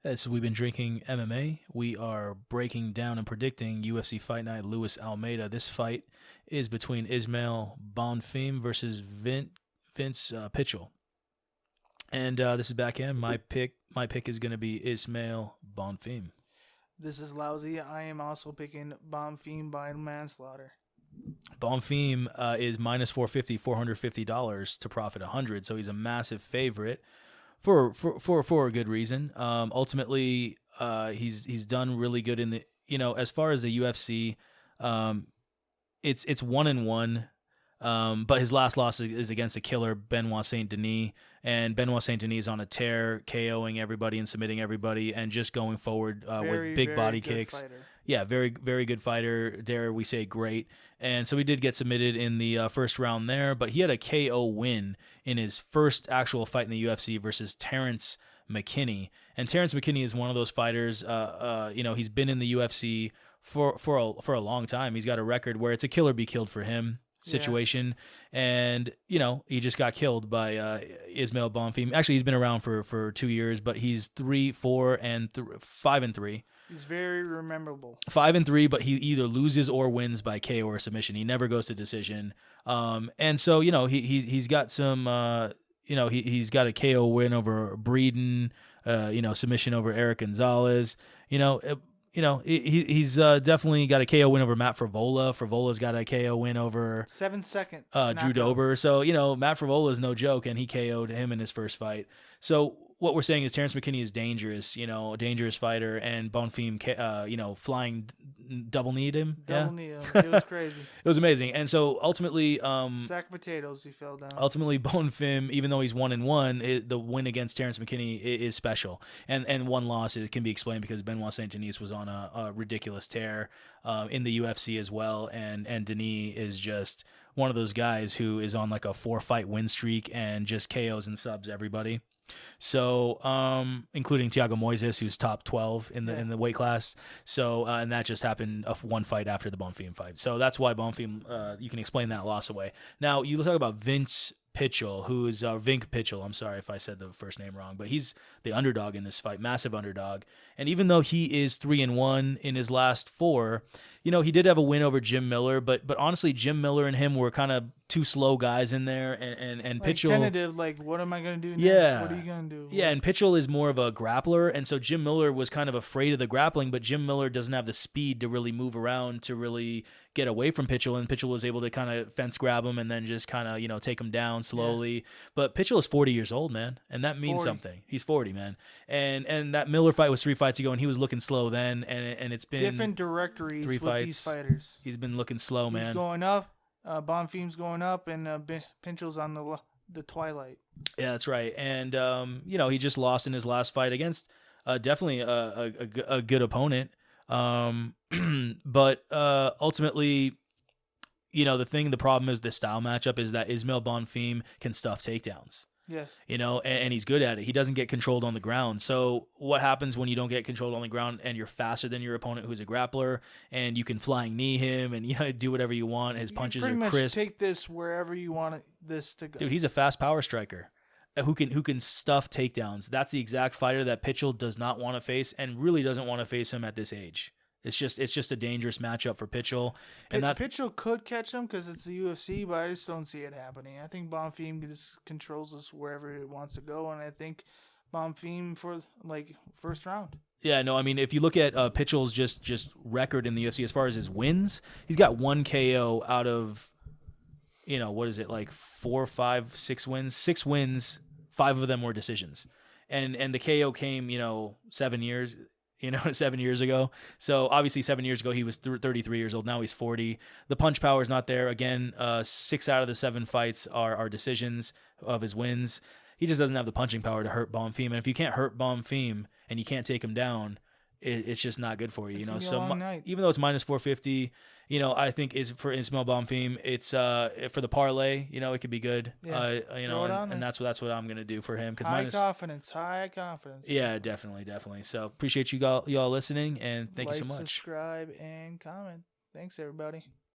As we've been drinking MMA, we are breaking down and predicting UFC Fight Night Luis Almeida. This fight is between Ismael Bonfim versus Vinc Pichel. And this is backhand. My pick is going to be Ismael Bonfim. This is lousy. I am also picking Bonfim by manslaughter. Bonfim is minus 450, $450 to profit 100, so he's a massive favorite for a good reason. Ultimately, he's done really good in the, as far as the UFC. It's 1-1. But his last loss is against a killer, Benoit Saint Denis, and Benoit Saint Denis is on a tear, KOing everybody and submitting everybody, and just going forward with big body kicks. Fighter. Yeah, very, very good fighter. Dare we say great. And so he did get submitted in the first round there, but he had a KO win in his first actual fight in the UFC versus Terrence McKinney. And Terrence McKinney is one of those fighters. He's been in the UFC for a long time. He's got a record where it's a kill or be killed for him situation, and he just got killed by Ismael Bonfim. Actually, he's been around for 2 years, but he's 5-3. He's very rememberable. 5-3, but he either loses or wins by KO or submission. He never goes to decision. And so he's got some he's got a KO win over Breeden, submission over Eric Gonzalez. He's definitely got a KO win over Matt Frevola. Frevola's got a KO win over 7-second Drew Dober. So, Matt Frevola is no joke, and he KO'd him in his first fight. So what we're saying is Terrence McKinney is dangerous, a dangerous fighter, and Bonfim, flying double-kneed him. Double-kneed him. It was crazy. It was amazing. And so ultimately... sack of potatoes, he fell down. Ultimately, Bonfim, even though he's 1-1, the win against Terrence McKinney is special. And one loss can be explained because Benoit Saint Denis was on a ridiculous tear in the UFC as well. And Denis is just one of those guys who is on like a 4-fight win streak and just KOs and subs everybody. So, including Thiago Moises, who's top 12 in the weight class. So, and that just happened one fight after the Bonfim fight. So that's why Bonfim, you can explain that loss away. Now, you talk about Vinc Pichel, who is Vinc Pichel. I'm sorry if I said the first name wrong, but he's the underdog in this fight, massive underdog. And even though he is 3-1 in his last 4, he did have a win over Jim Miller, but honestly, Jim Miller and him were kind of two slow guys in there, and like Pichel tentative, like, what am I going to do now? Yeah. What are you going to do? Yeah, and Pichel is more of a grappler, and so Jim Miller was kind of afraid of the grappling, but Jim Miller doesn't have the speed to really move around to really get away from Pichel, and Pichel was able to kind of fence grab him and then just kind of, take him down slowly. Yeah. But Pichel is 40 years old, man, and that means 40. something. He's 40, man. And that Miller fight was 3 fights ago, and he was looking slow then, and it's been different directories 3 with fights. These fighters. He's been looking slow, man. He's going up. Bonfim's going up, and Pinchel's on the twilight. Yeah, that's right. And he just lost in his last fight against definitely a good opponent. But ultimately, the problem is the style matchup is that Ismael Bonfim can stuff takedowns. Yes. And he's good at it. He doesn't get controlled on the ground. So what happens when you don't get controlled on the ground and you're faster than your opponent who's a grappler, and you can flying knee him and do whatever you want. His punches are crisp. Pretty much take this wherever you want this to go. Dude, he's a fast power striker who can stuff takedowns. That's the exact fighter that Pichel does not want to face and really doesn't want to face him at this age. It's just a dangerous matchup for Pichel, and Pichel could catch him because it's the UFC, but I just don't see it happening. I think Bonfim just controls us wherever it wants to go, and I think Bonfim for first round. Yeah, no, I mean, if you look at Pichel's just record in the UFC as far as his wins, he's got 1 KO out of, what is it, like 4, 5, 6 wins? 6 wins, 5 of them were decisions, and the KO came 7 years. 7 years ago. So obviously 7 years ago, he was 33 years old. Now he's 40. The punch power is not there. Again, 6 out of the 7 fights are decisions of his wins. He just doesn't have the punching power to hurt Bonfim. And if you can't hurt Bonfim and you can't take him down, it's just not good for you. So even though it's minus 450, I think is for Ismael Bonfim, it's for the parlay. It could be good. Yeah. And that's what I'm gonna do for him because high confidence. Yeah, definitely. So appreciate y'all listening, and thank you so much. Subscribe and comment. Thanks everybody.